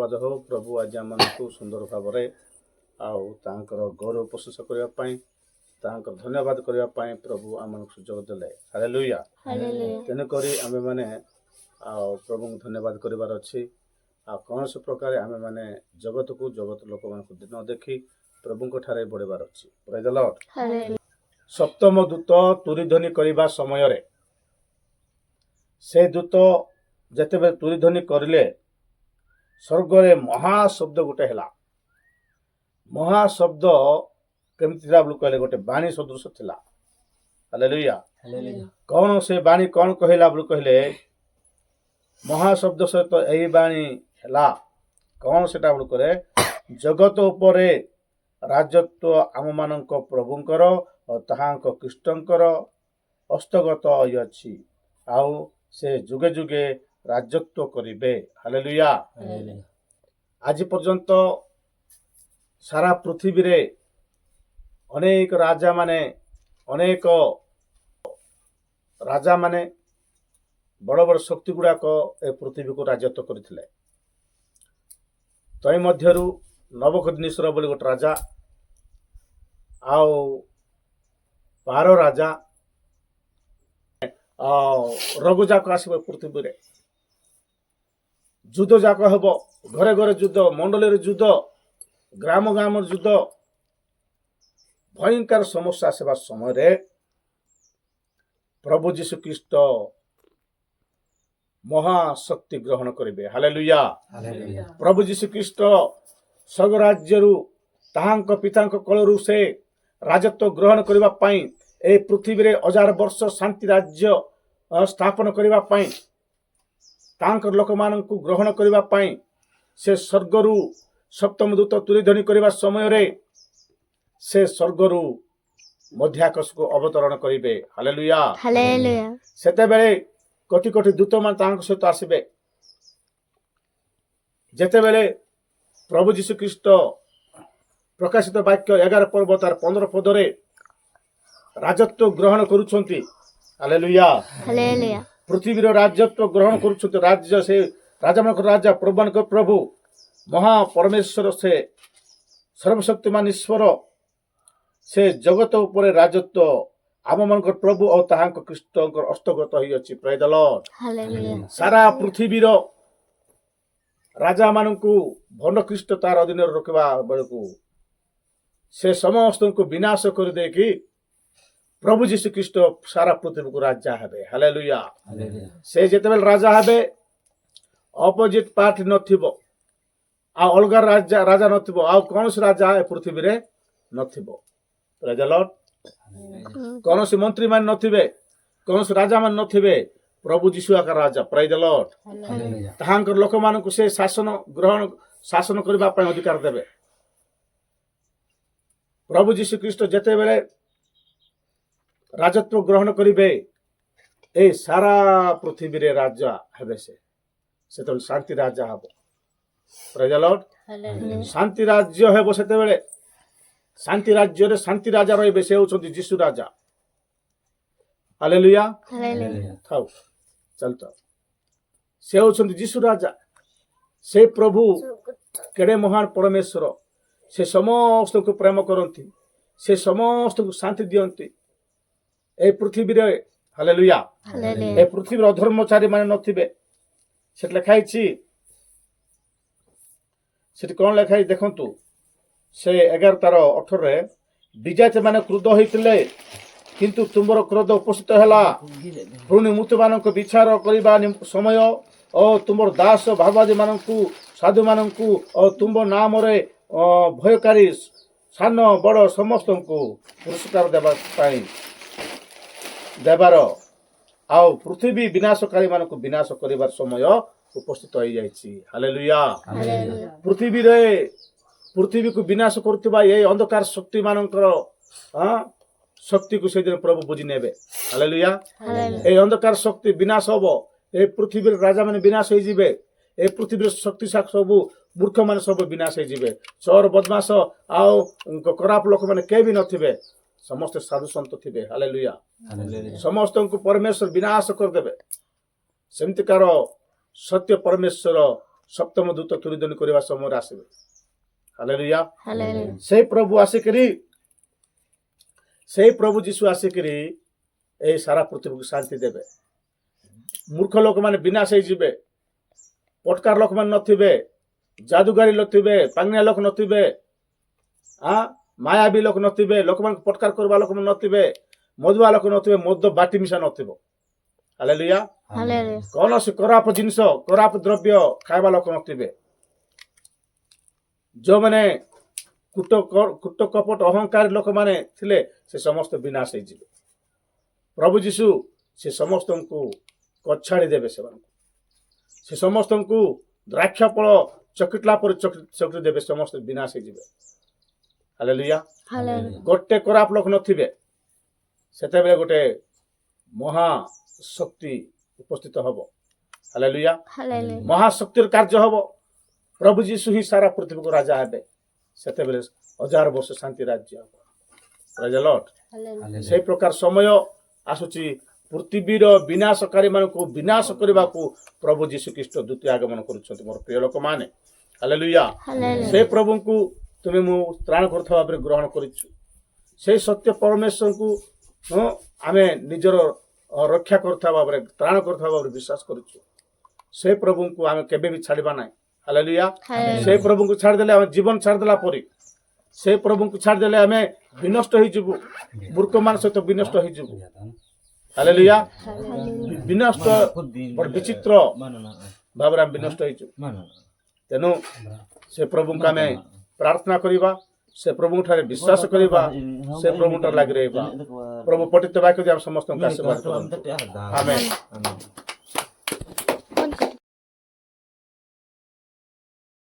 ଧନ୍ୟବାଦ ହଉ ପ୍ରଭୁ ଆଜି ଆମମାନଙ୍କୁ ସୁନ୍ଦର ଭାବରେ ଆଉ ତାଙ୍କର ଗୌରବ ପ୍ରଶଂସା କରିବା ପାଇଁ ତାଙ୍କର ଧନ୍ୟବାଦ କରିବା ପାଇଁ ପ୍ରଭୁ ଆମମାନଙ୍କୁ ସୁଯୋଗ ଦେଲେ। ହାଲେଲୁୟା। ତେଣୁକରି ଆମେମାନେ ଆଉ ପ୍ରଭୁଙ୍କୁ ଧନ୍ୟବାଦ କରିବାର ଅଛି। ଆଉ କୌଣସି ପ୍ରକାର ଆମେମାନେ ଜଗତ ଲୋକମାନଙ୍କୁ ନ ଦେଖି ପ୍ରଭୁଙ୍କ ଠାରେ ବଢ଼ିବାର ଅଛି। ପ୍ରେଜ୍ ଦ ଲର୍ଡ। ସପ୍ତମ ଦୂତ ତୁରିଧ୍ୱନି କରିବା ସମୟରେ ସେ ଦୂତ ଯେତେବେଳେ ତୁରିଧ୍ୱନି କରିଲେ ସ୍ୱର୍ଗରେ ମହାଶବ୍ଦ ଗୋଟେ ହେଲା। ମହାଶବ୍ଦ କେମିତି ଥିଲା ବୋଲି କହିଲେ ଗୋଟେ ବାଣୀ ସଦୃଶ ଥିଲା। ହାଲେଲୁୟା। କଣ ସେ ବାଣୀ କଣ କହିଲା ବୋଲି କହିଲେ ମହାଶବ୍ଦ ସହିତ ଏହି ବାଣୀ ହେଲା କଣ ସେଟା ବୋଲି କହିଲେ ଜଗତ ଉପରେ ରାଜତ୍ୱ ଆମମାନଙ୍କ ପ୍ରଭୁଙ୍କର ଓ ତାହାଙ୍କ ଖ୍ରୀଷ୍ଟଙ୍କର ହସ୍ତଗତ ହୋଇଅଛି ଆଉ ସେ ଯୁଗେ ଯୁଗେ ରାଜତ୍ୱ କରିବେ। ହାଲେଲୁୟା। ଆଜି ପର୍ଯ୍ୟନ୍ତ ସାରା ପୃଥିବୀରେ ଅନେକ ରାଜାମାନେ ବଡ଼ ବଡ଼ ଶକ୍ତି ଗୁଡ଼ାକ ଏ ପୃଥିବୀକୁ ରାଜତ୍ୱ କରିଥିଲେ। ତହିଁ ମଧ୍ୟରୁ ନବୁକଦ୍ନେସର ବୋଲି ଗୋଟେ ରାଜା ଆଉ ପାର ରାଜା ରୋଗ ଯାକ ଆସିବ ପୃଥିବୀରେ, ଯୁଦ୍ଧ ଯାକ ହେବ, ଘରେ ଘରେ ଯୁଦ୍ଧ, ମଣ୍ଡଳୀରେ ଯୁଦ୍ଧ, ଗ୍ରାମର ଯୁଦ୍ଧ, ଭୟଙ୍କର ସମସ୍ୟା ଆସିବା ସମୟରେ ପ୍ରଭୁ ଯୀଶୁ ଖ୍ରୀଷ୍ଟ ମହାଶକ୍ତି ଗ୍ରହଣ କରିବେ। ହାଲେଲୁୟା। ପ୍ରଭୁ ଯୀଶୁ ଖ୍ରୀଷ୍ଟ ସ୍ୱର୍ଗ ରାଜ୍ୟରୁ ତାହାଙ୍କ ପିତାଙ୍କ କୋଳରୁ ସେ ରାଜତ୍ୱ ଗ୍ରହଣ କରିବା ପାଇଁ ଏହି ପୃଥିବୀରେ 1000 ବର୍ଷ ଶାନ୍ତି ରାଜ୍ୟ ସ୍ଥାପନ କରିବା ପାଇଁ ତାଙ୍କର ଲୋକମାନଙ୍କୁ ଗ୍ରହଣ କରିବା ପାଇଁ ସେ ସ୍ୱର୍ଗରୁ ସପ୍ତମ ଦୂତ ତୁରିଧ୍ୱନି କରିବା ସମୟରେ ସେ ସ୍ୱର୍ଗରୁ ମଧ୍ୟାକାଶକୁ ଅବତରଣ କରିବେ। ହାଲେଲୁୟା। ସେତେବେଳେ କୋଟି କୋଟି ଦୂତମାନେ ତାଙ୍କ ସହିତ ଆସିବେ। ଯେତେବେଳେ ପ୍ରଭୁ ଯୀଶୁ ଖ୍ରୀଷ୍ଟ ପ୍ରକାଶିତ ବାକ୍ୟ 11 ପର୍ବ ତାର 15 ପଦରେ ରାଜତ୍ୱ ଗ୍ରହଣ କରୁଛନ୍ତି। ହାଲେଲୁୟା। ପୃଥିବୀର ରାଜତ୍ୱ ଗ୍ରହଣ କରୁଛନ୍ତି। ରାଜ୍ୟ ସେ ରାଜାମାନଙ୍କ ରାଜା ପ୍ରଭୁମାନଙ୍କ ପ୍ରଭୁ ମହାପରମେଶ୍ୱର ସେ ସର୍ବଶକ୍ତିମାନ ଈଶ୍ୱର ସେ ଜଗତ ଉପରେ ରାଜତ୍ୱ ଆମମାନଙ୍କର ପ୍ରଭୁ ଓ ତାହାଙ୍କ ଖ୍ରୀଷ୍ଟଙ୍କର ହସ୍ତଗତ ହୋଇଅଛି। ପ୍ରେଜ୍ ଦ ଲର୍ଡ। ସାରା ପୃଥିବୀର ରାଜାମାନଙ୍କୁ ଭଣ୍ଡ ଖ୍ରୀଷ୍ଟ ତାର ଅଧୀନରେ ରଖିବା ବେଳକୁ ସେ ସମସ୍ତଙ୍କୁ ବିନାଶ କରିଦେଇକି ପ୍ରଭୁ ଯୀଶୁ ଖ୍ରୀଷ୍ଟ ସାରା ପୃଥିବୀକୁ ରାଜା ହେବେ। ହାଲେଲୁୟା। ସେ ଯେତେବେଳେ ରାଜା ହେବେ ଅପୋଜିଟ ପାର୍ଟି ନଥିବ, ଆଉ ଅଲଗା ରାଜା ନଥିବ, ଆଉ କୌଣସି ରାଜା ଏ ପୃଥିବୀରେ ନଥିବ। ପ୍ରେଜ୍ ଦ ଲର୍ଡ। କୌଣସି ମନ୍ତ୍ରୀ ମାନେ ନଥିବେ, କୌଣସି ରାଜା ମାନେ ନଥିବେ, ପ୍ରଭୁ ଯୀଶୁ ଆକା ରାଜା। ପ୍ରେଜ୍ ଦ ଲର୍ଡ। ତାହାଙ୍କର ଲୋକମାନଙ୍କୁ ସେ ଶାସନ କରିବା ପାଇଁ ଅଧିକାର ଦେବେ। ପ୍ରଭୁ ଯୀଶୁ ଖ୍ରୀଷ୍ଟ ଯେତେବେଳେ ରାଜତ୍ୱ ଗ୍ରହଣ କରିବେ এই ସାରା ପୃଥିବୀରେ ରାଜା ହେବେ। ସେତେବେଳେ ଶାନ୍ତି ରାଜା ହବ। ପ୍ରେଜ୍ ଦ ଲର୍ଡ। ଶାନ୍ତି ରାଜ୍ୟ ହେବ। ସେତେବେଳେ ଶାନ୍ତି ରାଜ୍ୟରେ ଶାନ୍ତି ରାଜା ରହିବେ। ସେ ହେଉଛନ୍ତି ଯୀଶୁ ରାଜା। ହାଲେଲୁୟା। ଥାଉ ଚାଲୁଥାଉ। ସେ ହେଉଛନ୍ତି ଯୀଶୁ ରାଜା। ସେ ପ୍ରଭୁ କେଡ଼େ ମହାନ ପରମେଶ୍ୱର। ସେ ସମସ୍ତଙ୍କୁ ପ୍ରେମ କରନ୍ତି। ସେ ସମସ୍ତଙ୍କୁ ଶାନ୍ତି ଦିଅନ୍ତି ଏ ପୃଥିବୀରେ। ହାଲେଲୁୟା। ଏ ପୃଥିବୀର ଅଧର୍ମଚାରୀ ମାନେ ନଥିବେ। ସେଠି ଲେଖା ହେଇଛି, ସେଠି କଣ ଲେଖା ହେଇଛି ଦେଖନ୍ତୁ, ସେ 11:18 ବିଜାତି ମାନେ କ୍ରୋଧ ହୋଇଥିଲେ କିନ୍ତୁ ତୁମର କ୍ରୋଧ ଉପସ୍ଥିତ ହେଲା, ପୁଣି ମୃତ୍ୟୁମାନଙ୍କ ବିଚାର କରିବା ସମୟ ଓ ତୁମର ଦାସ ଭାବାଦୀ ମାନଙ୍କୁ ସାଧୁମାନଙ୍କୁ ଓ ତୁମ ନାମରେ ଭୟକାରୀ ସାନ ବଡ଼ ସମସ୍ତଙ୍କୁ ପୁରସ୍କାର ଦେବାର ଆଉ ପୃଥିବୀ ବିନାଶକାରୀ ମାନଙ୍କୁ ବିନାଶ କରିବାର ସମୟ ଉପସ୍ଥିତ ହୋଇଯାଇଛି। ହାଲେଲୁୟା। ପୃଥିବୀକୁ ବିନାଶ କରୁଥିବା ଏଇ ଅନ୍ଧକାର ଶକ୍ତି ମାନଙ୍କର ଶକ୍ତିକୁ ସେଦିନ ପ୍ରଭୁ ବୁଝି ନେବେ। ହାଲେଲୁୟା। এই ଅନ୍ଧକାର ଶକ୍ତି ବିନାଶ ହବ। ଏ ପୃଥିବୀର ରାଜା ମାନେ ବିନାଶ ହେଇଯିବେ। ଏ ପୃଥିବୀର ଶକ୍ତି ସବୁ ମୂର୍ଖ ମାନେ ସବୁ ବିନାଶ ହେଇଯିବେ। ଚୋର ବଦମାସ ଆଉ ଖରାପ ଲୋକମାନେ କେହି ବି ନଥିବେ। ସମସ୍ତେ ସାଧୁ ସନ୍ଥ ଥିବେ। ହାଲେଲୁୟା। ସମସ୍ତଙ୍କୁ ପରମେଶ୍ୱର ବିନାଶ କରିଦେବେ। ସେମିତିକାର ସତ୍ୟ ପରମେଶ୍ୱର ସପ୍ତମ ଦୂତ ତୁରିଧ୍ୱନି କରିବା ସମୟରେ ଆସିବେ। ହାଲେଲୁୟା। Hallelujah. ସେଇ ପ୍ରଭୁ ଯୀଶୁ ଆସିକିରି এই ସାରା ପୃଥିବୀକୁ ଶାନ୍ତି ଦେବେ। ମୂର୍ଖ ଲୋକମାନେ ବିନାଶ ହେଇଯିବେ, ପଟକାର ଲୋକମାନେ ନଥିବେ, ଯାଦୁଗାରୀ ନଥିବେ, ପାଙ୍ଗିଆ ଲୋକ ନଥିବେ, ମାୟାବୀ ଲୋକ ନଥିବେ, ଲୋକମାନଙ୍କୁ ପଟକାର କରିବା ଲୋକ ନଥିବେ, ମଦୁଆ ଲୋକ ନଥିବେ, ମଦ ବାଟି ମିଶା ନଥିବ। ହାଲେଲୁୟା। Hallelujah. କୌଣସି ଖରାପ ଜିନିଷ ଖରାପ ଦ୍ରବ୍ୟ ଖାଇବା ଲୋକ ନଥିବେ। ଯେଉଁମାନେ କୁଟ କପଟ ଅହଙ୍କାରୀ ଲୋକମାନେ ଥିଲେ ସେ ସମସ୍ତ ବିନାଶ ହେଇଯିବେ। ପ୍ରଭୁ ଯୀଶୁ ସେ ସମସ୍ତଙ୍କୁ କଛାଡ଼ି ଦେବେ। ସେ ସମସ୍ତଙ୍କୁ ଦ୍ରାକ୍ଷା ଫଳ ଚକିଟିଲା ପରେ ଚକିଟି ଦେବେ। ସମସ୍ତେ ବିନାଶ ହେଇଯିବେ। ହାଲେଲୁୟା। Hallelujah. ଗୋଟେ ଖରାପ ଲୋକ ନଥିବେ। ସେତେବେଳେ ଗୋଟେ ମହାଶକ୍ତି ଉପସ୍ଥିତ ହବ। ହାଲେଲୁୟା। Hallelujah. ମହାଶକ୍ତିର କାର୍ଯ୍ୟ ହବ। ପ୍ରଭୁ ଯୀଶୁ ହିଁ ସାରା ପୃଥିବୀକୁ ରାଜା ହେବେ। ସେତେବେଳେ 1000 ବର୍ଷ ଶାନ୍ତି ରାଜ୍ୟ ହବ। ପ୍ରେଜ୍ ଦ ଲର୍ଡ। Hallelujah. ସେଇ ପ୍ରକାର ସମୟ ଆସୁଛି ପୃଥିବୀର ବିନାଶକାରୀ ମାନଙ୍କୁ ବିନାଶ କରିବାକୁ ପ୍ରଭୁ ଯୀଶୁ ଖ୍ରୀଷ୍ଟ ଦ୍ୱିତୀୟ ଆଗମନ କରୁଛନ୍ତି। ମୋର ପ୍ରିୟ ଲୋକମାନେ, ହାଲେଲୁୟା। Hallelujah. ସେ ପ୍ରଭୁଙ୍କୁ ତୁମେ ମୁଁ ତ୍ରାଣକର୍ତ୍ତା ଭାବରେ ଗ୍ରହଣ କରିଛୁ। ସେଇ ସତ୍ୟ ପରମେଶ୍ୱରଙ୍କୁ ଆମେ ନିଜର ରକ୍ଷା କରୁଥିବା ଭାବରେ ତ୍ରାଣକର୍ତ୍ତା ଭାବରେ ବିଶ୍ୱାସ କରୁଛୁ। ସେ ପ୍ରଭୁଙ୍କୁ ଆମେ କେବେ ବି ଛାଡ଼ିବା ନାହିଁ। ହାଲେଲୁୟା। Hallelujah. ସେ ପ୍ରଭୁଙ୍କୁ ଛାଡ଼ିଦେଲେ ଆମେ ଜୀବନ ଛାଡ଼ିଦେଲା ପରି, ସେ ପ୍ରଭୁଙ୍କୁ ଛାଡ଼ିଦେଲେ ଆମେ ବିନଷ୍ଟ ହେଇଯିବୁ, ମୂର୍ଖମାନ ସହିତ ବିନଷ୍ଟ ହେଇଯିବୁ। ହାଲେଲୁୟା। ବିନଷ୍ଟ ବଡ଼ ବିଚିତ୍ର ଭାବରେ ଆମେ ବିନଷ୍ଟ ହେଇଯିବୁ। ତେଣୁ ସେ ପ୍ରଭୁଙ୍କୁ ଆମେ ପ୍ରାର୍ଥନା କରିବା, ସେ ପ୍ରଭୁଙ୍କ ଠାରେ ବିଶ୍ୱାସ କରିବା, ସେ ପ୍ରଭୁଙ୍କ ଠାରେ ଲାଗି ରହିବା। ପ୍ରଭୁ ପଠିତ ବାକ୍ୟ ଆମେ ସମସ୍ତଙ୍କୁ ଆଶୀର୍ବାଦ କରନ୍ତୁ। ଆମେନ୍।